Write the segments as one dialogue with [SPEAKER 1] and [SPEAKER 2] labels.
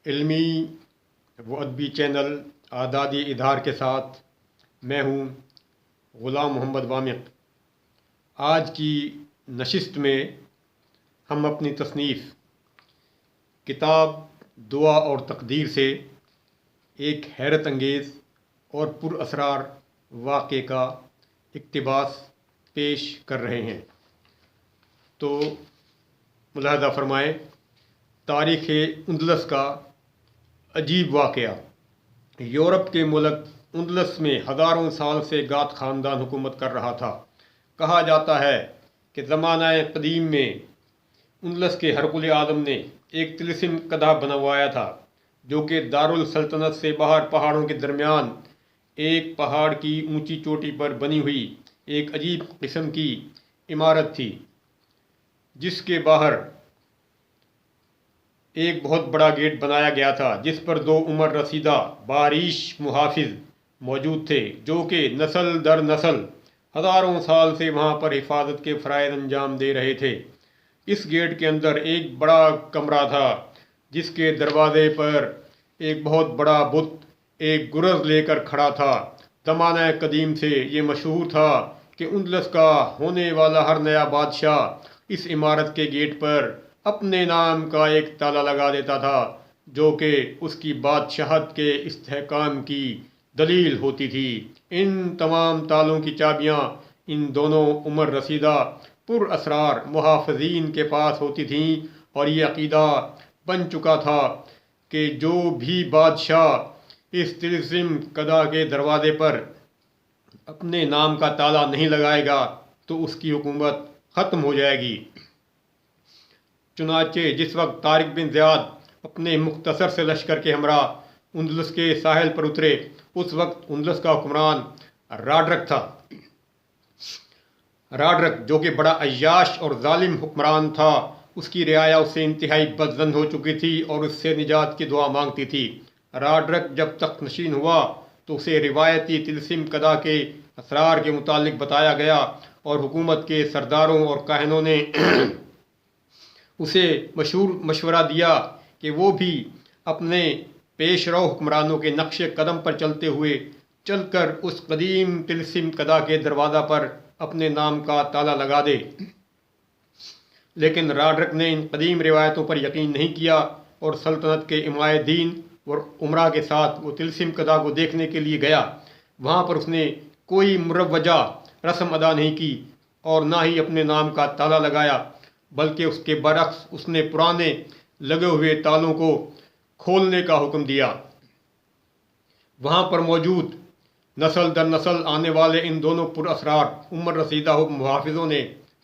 [SPEAKER 1] علمی و ادبی چینل اعدادی ادھار کے ساتھ میں ہوں غلام محمد وامق۔ آج کی نشست میں ہم اپنی تصنیف کتاب دعا اور تقدیر سے ایک حیرت انگیز اور پر اسرار واقعے کا اقتباس پیش کر رہے ہیں۔ تو ملاحظہ فرمائیں، تاریخ اندلس کا عجیب واقعہ۔ یورپ کے ملک اندلس میں ہزاروں سال سے گات خاندان حکومت کر رہا تھا۔ کہا جاتا ہے کہ زمانہ قدیم میں اندلس کے ہرقل اعظم نے ایک طلسم قدح بنوایا تھا، جو کہ دارالسلطنت سے باہر پہاڑوں کے درمیان ایک پہاڑ کی اونچی چوٹی پر بنی ہوئی ایک عجیب قسم کی عمارت تھی، جس کے باہر ایک بہت بڑا گیٹ بنایا گیا تھا، جس پر دو عمر رسیدہ باریش محافظ موجود تھے، جو کہ نسل در نسل ہزاروں سال سے وہاں پر حفاظت کے فرائض انجام دے رہے تھے۔ اس گیٹ کے اندر ایک بڑا کمرہ تھا، جس کے دروازے پر ایک بہت بڑا بت ایک گرز لے کر کھڑا تھا۔ زمانہ قدیم سے یہ مشہور تھا کہ اندلس کا ہونے والا ہر نیا بادشاہ اس عمارت کے گیٹ پر اپنے نام کا ایک تالا لگا دیتا تھا، جو کہ اس کی بادشاہت کے استحکام کی دلیل ہوتی تھی۔ ان تمام تالوں کی چابیاں ان دونوں عمر رسیدہ پر اسرار محافظین کے پاس ہوتی تھیں، اور یہ عقیدہ بن چکا تھا کہ جو بھی بادشاہ اس طلسم قدح کے دروازے پر اپنے نام کا تالا نہیں لگائے گا تو اس کی حکومت ختم ہو جائے گی۔ چنانچہ جس وقت طارق بن زیاد اپنے مختصر سے لشکر کے ہمراہ اندلس کے ساحل پر اترے، اس وقت اندلس کا حکمران راڈرک تھا۔ راڈرک، جو کہ بڑا عیاش اور ظالم حکمران تھا، اس کی رعایا اس سے انتہائی بدظن ہو چکی تھی اور اس سے نجات کی دعا مانگتی تھی۔ راڈرک جب تخت نشین ہوا تو اسے روایتی طلسم قدح کے اسرار کے متعلق بتایا گیا، اور حکومت کے سرداروں اور کاہنوں نے اسے مشورہ دیا کہ وہ بھی اپنے پیش رو حکمرانوں کے نقش قدم پر چلتے ہوئے چل کر اس قدیم طلسم قدح کے دروازہ پر اپنے نام کا تالا لگا دے۔ لیکن راڈرک نے ان قدیم روایتوں پر یقین نہیں کیا، اور سلطنت کے امائے دین اور عمرا کے ساتھ وہ طلسم قدح کو دیکھنے کے لیے گیا۔ وہاں پر اس نے کوئی مروجہ رسم ادا نہیں کی اور نہ ہی اپنے نام کا تالا لگایا، بلکہ اس کے برعکس اس نے پرانے لگے ہوئے تالوں کو کھولنے کا حکم دیا۔ وہاں پر موجود نسل در نسل آنے والے ان دونوں پر اسرار عمر رسیدہ محافظوں نے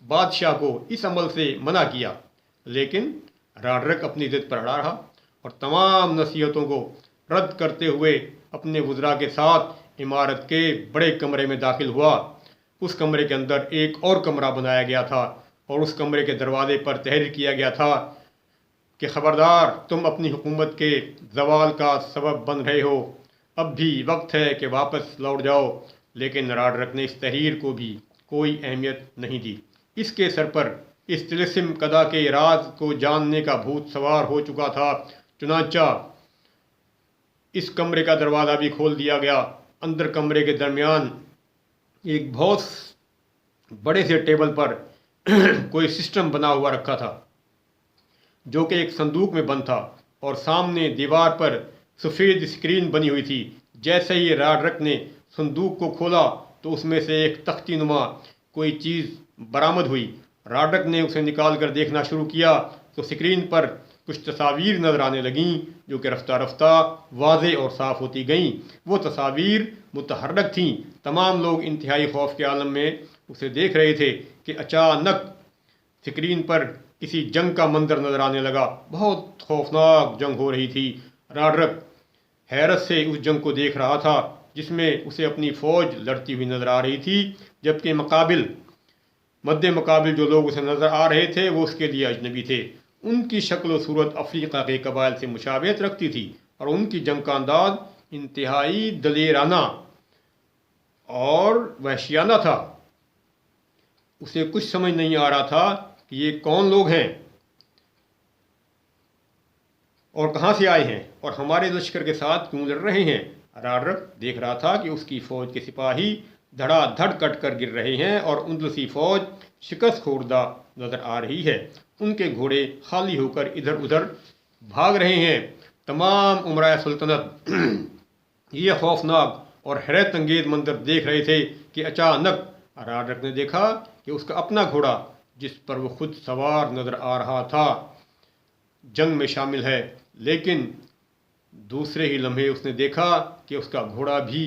[SPEAKER 1] بادشاہ کو اس عمل سے منع کیا، لیکن راڈرک اپنی ضد پر اڑا رہا اور تمام نصیحتوں کو رد کرتے ہوئے اپنے وزراء کے ساتھ عمارت کے بڑے کمرے میں داخل ہوا۔ اس کمرے کے اندر ایک اور کمرہ بنایا گیا تھا، اور اس کمرے کے دروازے پر تحریر کیا گیا تھا کہ خبردار، تم اپنی حکومت کے زوال کا سبب بن رہے ہو، اب بھی وقت ہے کہ واپس لوٹ جاؤ۔ لیکن راڈرک نے اس تحریر کو بھی کوئی اہمیت نہیں دی۔ اس کے سر پر اس طلسم قدح کے راز کو جاننے کا بھوت سوار ہو چکا تھا۔ چنانچہ اس کمرے کا دروازہ بھی کھول دیا گیا۔ اندر کمرے کے درمیان ایک بہت بڑے سے ٹیبل پر کوئی سسٹم بنا ہوا رکھا تھا، جو کہ ایک صندوق میں بند تھا، اور سامنے دیوار پر سفید اسکرین بنی ہوئی تھی۔ جیسے ہی راڈرک نے صندوق کو کھولا تو اس میں سے ایک تختی نما کوئی چیز برآمد ہوئی۔ راڈرک نے اسے نکال کر دیکھنا شروع کیا تو اسکرین پر کچھ تصاویر نظر آنے لگیں، جو کہ رفتہ رفتہ واضح اور صاف ہوتی گئیں۔ وہ تصاویر متحرک تھیں۔ تمام لوگ انتہائی خوف کے عالم میں اسے دیکھ رہے تھے کہ اچانک اسکرین پر کسی جنگ کا منظر نظر آنے لگا۔ بہت خوفناک جنگ ہو رہی تھی۔ راڈرک حیرت سے اس جنگ کو دیکھ رہا تھا، جس میں اسے اپنی فوج لڑتی ہوئی نظر آ رہی تھی، جبکہ مد مقابل جو لوگ اسے نظر آ رہے تھے وہ اس کے لیے اجنبی تھے۔ ان کی شکل و صورت افریقہ کے قبائل سے مشابہت رکھتی تھی، اور ان کی جنگ کا انداز انتہائی دلیرانہ اور وحشیانہ تھا۔ اسے کچھ سمجھ نہیں آ رہا تھا کہ یہ کون لوگ ہیں۔ اور کہاں سے آئے ہیں اور ہمارے لشکر کے ساتھ کیوں لڑ رہے ہیں؟ راڈرک دیکھ رہا تھا کہ اس کی فوج کے سپاہی دھڑا دھڑ کٹ کر گر رہے ہیں اور اندلسی فوج شکست خوردہ نظر آ رہی ہے۔ ان کے گھوڑے خالی ہو کر ادھر ادھر بھاگ رہے ہیں۔ تمام امراء سلطنت یہ خوفناک اور حیرت انگیز منظر دیکھ رہے تھے کہ اچانک راڈرک نے دیکھا کہ اس کا اپنا گھوڑا جس پر وہ خود سوار نظر آ رہا تھا جنگ میں شامل ہے، لیکن دوسرے ہی لمحے اس نے دیکھا کہ اس کا گھوڑا بھی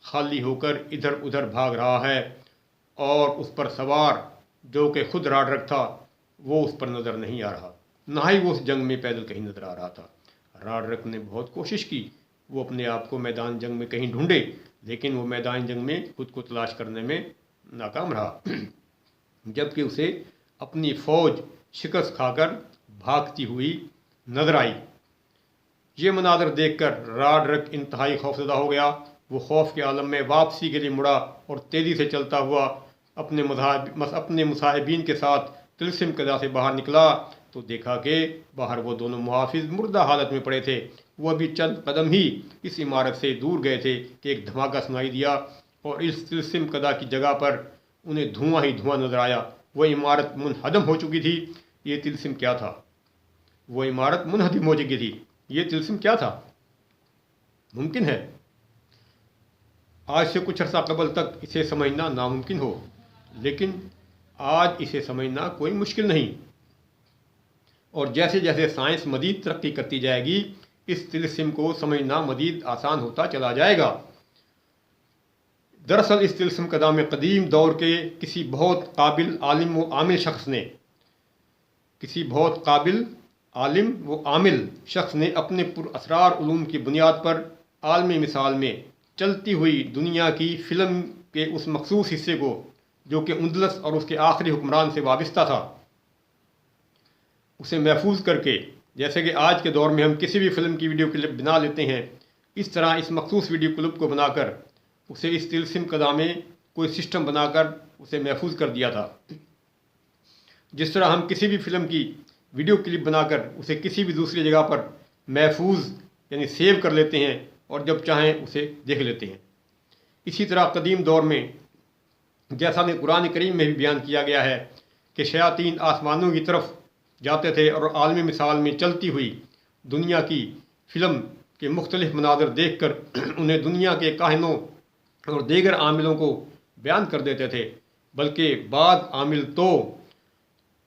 [SPEAKER 1] خالی ہو کر ادھر ادھر بھاگ رہا ہے اور اس پر سوار جو کہ خود راڈرک تھا وہ اس پر نظر نہیں آ رہا، نہ ہی وہ اس جنگ میں پیدل کہیں نظر آ رہا تھا۔ راڈرک نے بہت کوشش کی، وہ اپنے آپ کو میدان جنگ میں کہیں ڈھونڈے، لیکن وہ میدان جنگ میں خود کو تلاش کرنے میں ناکام رہا، جبکہ اسے اپنی فوج شکست کھا کر بھاگتی ہوئی نظر آئی۔ یہ مناظر دیکھ کر راڈرک انتہائی خوفزدہ ہو گیا۔ وہ خوف کے عالم میں واپسی کے لیے مڑا اور تیزی سے چلتا ہوا اپنے مصاحبین کے ساتھ طلسم قلعہ سے باہر نکلا تو دیکھا کہ باہر وہ دونوں محافظ مردہ حالت میں پڑے تھے۔ وہ ابھی چند قدم ہی اس عمارت سے دور گئے تھے کہ ایک دھماکہ سنائی دیا اور اس طلسم قلعہ کی جگہ پر انہیں دھواں ہی دھواں نظر آیا۔ وہ عمارت منہدم ہو چکی تھی۔ یہ طلسم کیا تھا؟ وہ عمارت منہدم ہو چکی تھی۔ یہ طلسم کیا تھا؟ ممکن ہے آج سے کچھ عرصہ قبل تک اسے سمجھنا ناممکن ہو، لیکن آج اسے سمجھنا کوئی مشکل نہیں، اور جیسے جیسے سائنس مزید ترقی کرتی جائے گی اس طلسم کو سمجھنا مزید آسان ہوتا چلا جائے گا۔ دراصل اس طلسم قلعہ میں قدیم دور کے کسی بہت قابل عالم و عامل شخص نے اپنے پر اسرار علوم کی بنیاد پر عالمی مثال میں چلتی ہوئی دنیا کی فلم کے اس مخصوص حصے کو جو کہ اندلس اور اس کے آخری حکمران سے وابستہ تھا اسے محفوظ کر کے، جیسے کہ آج کے دور میں ہم کسی بھی فلم کی ویڈیو کلپ بنا لیتے ہیں، اس طرح اس مخصوص ویڈیو کلپ کو بنا کر اسے اس طلسم قلعہ میں کوئی سسٹم بنا کر اسے محفوظ کر دیا تھا۔ جس طرح ہم کسی بھی فلم کی ویڈیو کلپ بنا کر اسے کسی بھی دوسری جگہ پر محفوظ یعنی سیو کر لیتے ہیں اور جب چاہیں اسے دیکھ لیتے ہیں، اسی طرح قدیم دور میں جیسا کہ قرآن کریم میں بھی بیان کیا گیا ہے کہ شیاطین آسمانوں کی طرف جاتے تھے اور عالمی مثال میں چلتی ہوئی دنیا کی فلم کے مختلف مناظر دیکھ کر انہیں دنیا کے کاہنوں اور دیگر عاملوں کو بیان کر دیتے تھے، بلکہ بعض عامل تو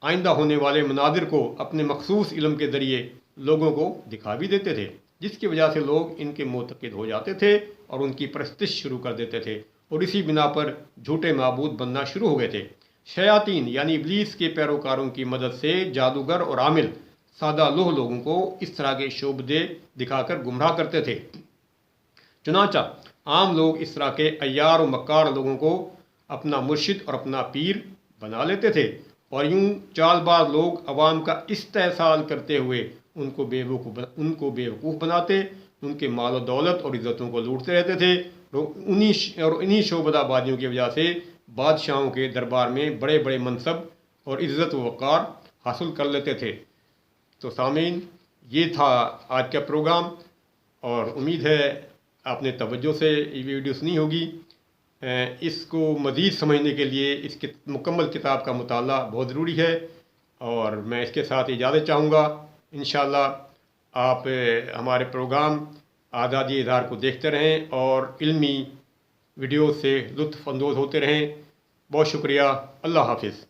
[SPEAKER 1] آئندہ ہونے والے مناظر کو اپنے مخصوص علم کے ذریعے لوگوں کو دکھا بھی دیتے تھے، جس کی وجہ سے لوگ ان کے معتقد ہو جاتے تھے اور ان کی پرستش شروع کر دیتے تھے اور اسی بنا پر جھوٹے معبود بننا شروع ہو گئے تھے۔ شیاطین یعنی ابلیس کے پیروکاروں کی مدد سے جادوگر اور عامل سادہ لوگوں کو اس طرح کے شعبدے دکھا کر گمراہ کرتے تھے۔ چنانچہ عام لوگ اس طرح کے عیار و مکار لوگوں کو اپنا مرشد اور اپنا پیر بنا لیتے تھے اور یوں چال باز لوگ عوام کا استحصال کرتے ہوئے ان کو بیوقوف بناتے، ان کے مال و دولت اور عزتوں کو لوٹتے رہتے تھے اور انہی شعبدہ بازیوں کی وجہ سے بادشاہوں کے دربار میں بڑے بڑے منصب اور عزت و وقار حاصل کر لیتے تھے۔ تو سامعین، یہ تھا آج کا پروگرام اور امید ہے آپ نے توجہ سے یہ ویڈیو سنی ہوگی۔ اس کو مزید سمجھنے کے لیے اس کی مکمل کتاب کا مطالعہ بہت ضروری ہے، اور میں اس کے ساتھ اجازت چاہوں گا۔ انشاءاللہ آپ ہمارے پروگرام آزادی اظہار کو دیکھتے رہیں اور علمی ویڈیو سے لطف اندوز ہوتے رہیں۔ بہت شکریہ۔ اللہ حافظ۔